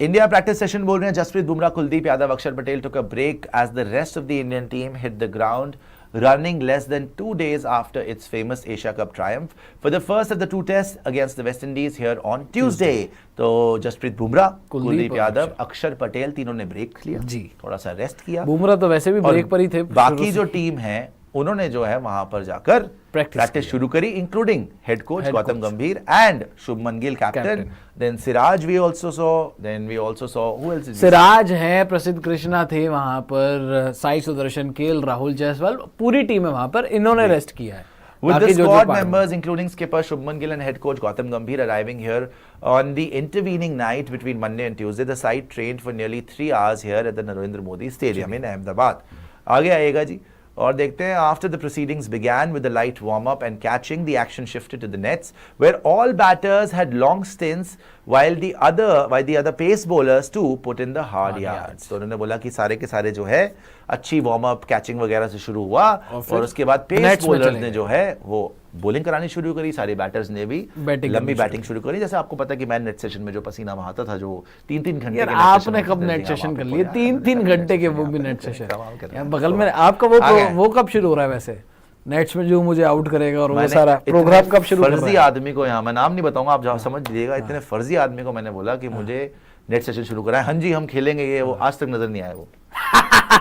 India practice session बोल रहे हैं. Jasprit Bumrah, Kuldeep Yadav, Akshar Patel took a break as the rest of the Indian team hit the ground running less than 2 days after its famous Asia Cup triumph for the first of the two tests against the West Indies here on Tuesday. तो जसप्रीत बुमराह, कुलदीप यादव, अक्षर पटेल तीनों ने break लिया जी, थोड़ा सा rest किया. बुमराह तो वैसे भी ब्रेक पर ही थे. बाकी जो टीम है उन्होंने जो है वहां पर जाकर प्रैक्टिस शुरू करी, including head coach Gautam Gambhir and Shubman Gill captain. Then Siraj we also saw who else? Siraj है, प्रसिद्ध कृष्णा थे वहां पर, साई सुदर्शन, केएल राहुल, जायसवाल, पूरी टीम है वहां पर. इन्होंने रेस्ट किया है. With the squad members including skipper Shubman Gill and head coach Gautam Gambhir arriving here on the intervening night between Monday and Tuesday, the side trained for nearly 3 hours here at the Narendra Modi Stadium in Ahmedabad. आगे आएगा जी और देखते हैं. After the proceedings began with the light warm-up and catching, the action shifted to the nets, where all batters had long stints, while the other pace bowlers too put in the hard yards. तो उन्होंने बोला कि सारे के सारे जो है अच्छी वार्म-अप, कैचिंग वगैरह से शुरू हुआ और उसके बाद पेस बॉलर्स ने जो है वो बॉलिंग करानी शुरू करी. सारे बैटर्स ने भी लंबी बैटिंग शुरू करी. जैसे आपको पता कि मैं नेट सेशन में जो पसीना बहाता था, जो 3-3 घंटे यार आपने कब नेट सेशन कर लिए? 3-3 घंटे के वो भी नेट सेशन बगल में. आपका वो कब शुरू हो रहा है वैसे नेट्स में जो मुझे आउट करेगा और वो सारा प्रोग्राम कब शुरू हो रहा है? फर्जी आदमी को, यहाँ मैं नाम नहीं बताऊंगा, आप समझ लीजिएगा, इतने फर्जी आदमी को मैंने बोला कि मुझे नेट सेशन शुरू करा है. हाँ जी हम खेलेंगे, ये वो आज तक नजर नहीं आया वो.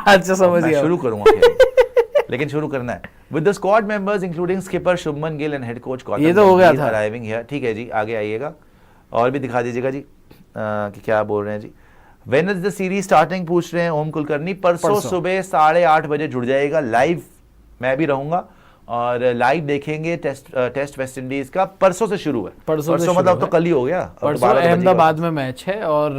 अच्छा समझ गया. शुरू करूंगा लेकिन शुरू करना है. With the squad members including skipper Shubman Gill and head coach Gautam Gambhir arriving here. ठीक है जी, आगे आइएगा और भी दिखा दीजिएगा जी कि क्या बोल रहे हैं जी. When is the series starting पूछ रहे हैं ओम कुलकर्णी. परसों सुबह 8:30 बजे जुड़ जाएगा. लाइव मैं भी रहूंगा और लाइव देखेंगे. टेस्ट वेस्ट इंडीज का परसों से शुरू है. परसों मतलब तो कल ही हो गया. परसों अहमदाबाद में मैच है और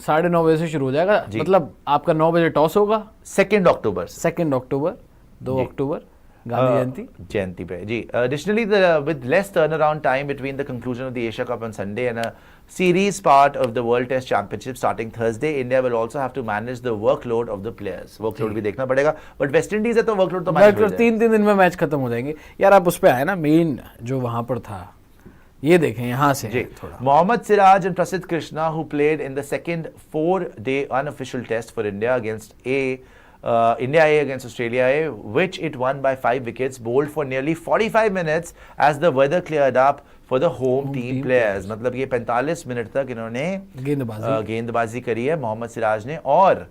9:30 बजे से शुरू हो जाएगा. मतलब आपका 9 बजे टॉस होगा. 2 अक्टूबर 2 अक्टूबर गांधी जयंती पे जी. Additionally, with less turnaround time between the conclusion of the Asia Cup on Sunday and a series part of the World Test Championship starting Thursday, India will also have to manage the workload of the players. Workload भी देखना पड़ेगा. But West Indies है तो workload तो match 3 दिन में match खत्म हो जाएंगे. यार आप उस पे आए ना, मेन जो वहां पर था ये देखें यहाँ से जी. Mohammad Siraj and Prasidh Krishna, who played in the second 4-day unofficial test for India against India A against Australia A, which it won by 5 wickets, bowled for nearly 45 minutes as the weather cleared up for the home team players. मतलब ये 45 minute तक इन्होंने गेंदबाजी करी है मोहम्मद सिराज ने और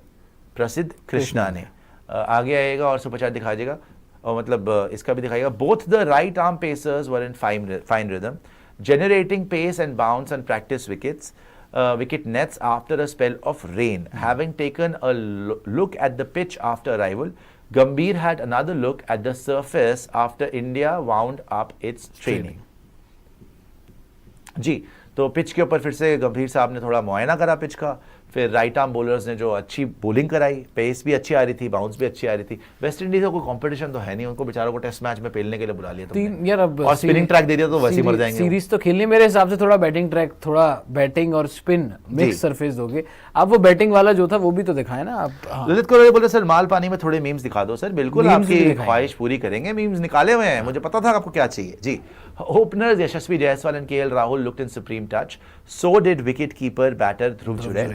प्रसिद्ध कृष्णा ने. आगे आएगा और सुपर चैट दिखा दीजिएगा और मतलब इसका भी दिखाएगा. Both the right arm pacers were in fine rhythm, generating pace and bounce on practice wicket nets after a spell of rain. Having taken a look at the pitch after arrival, Gambhir had another look at the surface after India wound up its training. जी तो pitch के ऊपर फिर से गंभीर साहब ने थोड़ा मुआयना करा पिच का. फिर राइट आर्म बॉलर्स ने जो अच्छी बॉलिंग कराई, पेस भी अच्छी आ रही थी, बाउंस भी अच्छी आ रही थी. वेस्ट इंडीज का कोई कंपटीशन तो है नहीं, उनको बेचारों को टेस्ट मैच में पेलने के लिए बुला लिया तुमने. यार अब और स्पिनिंग ट्रैक दे दिया तो वैसे ही मर जाएंगे. सीरीज तो खेलनी मेरे हिसाब से थोड़ा बैटिंग ट्रैक, थोड़ा बैटिंग और स्पिन मिक्स सरफेस दोगे आप. वो बैटिंग वाला जो था वो भी तो दिखाए ना आप. ललित करोड़े बोले सर माल पानी में थोड़े मीम्स दिखा दो. सर बिल्कुल आपकी ख्वाहिश पूरी करेंगे. मीम्स निकाले हुए हैं, मुझे पता था आपको क्या चाहिए जी. Openers Yashasvi Jaiswal and KL Rahul looked in supreme touch. So did wicket-keeper batter Dhruv Jurel,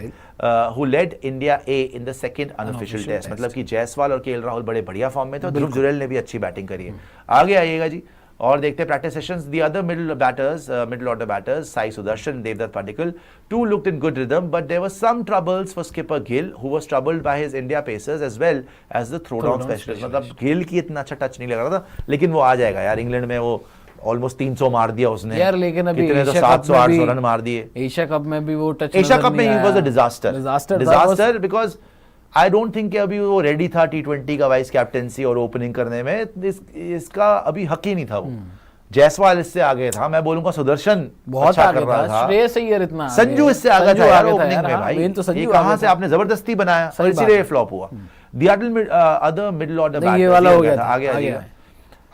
who led India A in the second unofficial test. मतलब कि जायसवाल और KL राहुल बड़े बढ़िया फॉर्म में थे. ध्रुव जुरेल ने भी अच्छी बैटिंग करी है. आगे आइएगा जी और देखते हैं practice sessions. The other middle order batters, Sai Sudarshan, Devdutt Padikkal, too looked in good rhythm, but there were some troubles for skipper Gill, who was troubled by his India pacers as well as the throwdown specialist. मतलब गिल की इतना अच्छा touch नहीं लग रहा था, लेकिन वो आ जाएगा यार. इंग्लैंड में वो ऑलमोस्ट 300 मार दिया उसने यार, लेकिन अभी कितने तो 700-800 रन मार दिए. एशिया कप में भी वो टच, एशिया कप में he was a disaster because I don't think कि अभी वो रेडी था T20 का वाइस कैप्टेंसी और ओपनिंग करने में. इसका अभी हक ही नहीं था वो. जायसवाल इससे आगे था. मैं बोलूंगा सुदर्शन बहुत आगे था. श्रेयस अय्यर इतना, संजू इससे आगे था यार ओपनिंग में भाई. ये कहां से आपने जबरदस्ती बनाया और इसीलिए फ्लॉप हुआ. The other middle order batter, ये वाला हो गया था. आगे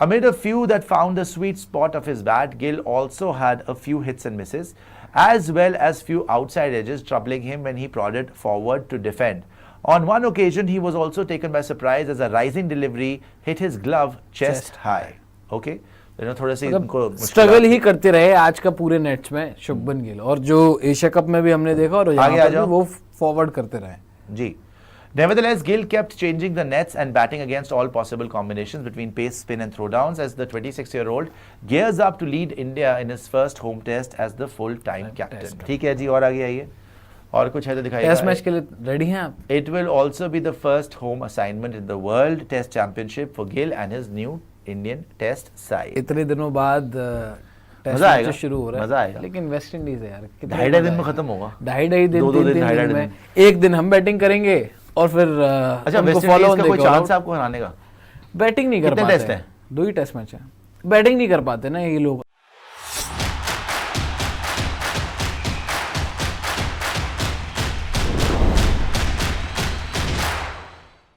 amid a few that found the sweet spot of his bat, Gill also had a few hits and misses, as well as few outside edges troubling him when he prodded forward to defend. On one occasion, he was also taken by surprise as a rising delivery hit his glove chest high. Okay, थोड़े से इनको struggle ही करते रहे आज का पूरे nets में शुभमन गिल, और जो एशिया कप में भी हमने देखा और आगे आ जाओ, वो फॉरवर्ड करते रहे जी. Nevertheless, Gill kept changing the nets and batting against all possible combinations between pace, spin and throwdowns as the 26-year-old gears up to lead India in his first home test as the full-time captain. ठीक है जी, और आगे आइए, और कुछ है तो दिखाइए. टेस्ट मैच के लिए रेडी हैं आप? It will also be the first home assignment in the World Test Championship for Gill and his new Indian Test side. इतने दिनों बाद टेस्ट मैच शुरू हो रहा है, मजा आएगा. लेकिन वेस्ट इंडीज है यार, ढाई दिन में खत्म होगा. ढाई दिन, दो दिन में एक दिन हम बैटिंग करेंगे और फिर अच्छा, वेस्ट इंडीज का कोई चांस है आपको हराने का? बैटिंग नहीं कर पाते. टेस्ट है? 2 ही टेस्ट मैच है, बैटिंग नहीं कर पाते ना ये लोग.